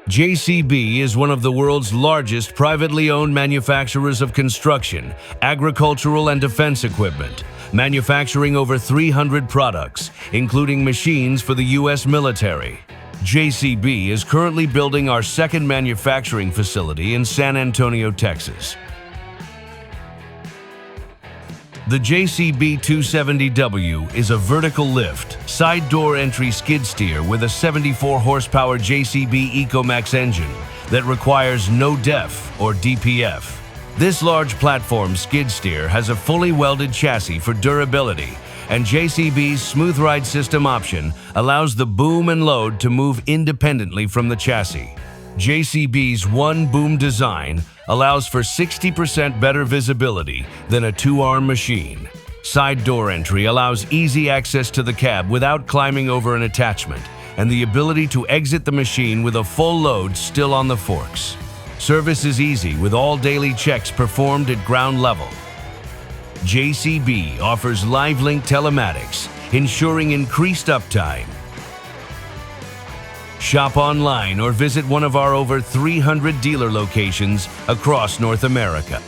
JCB is one of the world's largest privately owned manufacturers of construction, agricultural, and defense equipment, manufacturing over 300 products, including machines for the U.S. military. JCB is currently building our second manufacturing facility in San Antonio, Texas. The JCB 270W is a vertical lift, side door entry skid steer with a 74 horsepower JCB EcoMax engine that requires no DEF or DPF. This large platform skid steer has a fully welded chassis for durability, and JCB's Smooth Ride System option allows the boom and load to move independently from the chassis. JCB's one boom design allows for 60% better visibility than a two-arm machine. Side door entry allows easy access to the cab without climbing over an attachment, and the ability to exit the machine with a full load still on the forks. Service is easy with all daily checks performed at ground level. JCB offers LiveLink telematics, ensuring increased uptime. Shop online or visit one of our over 300 dealer locations across North America.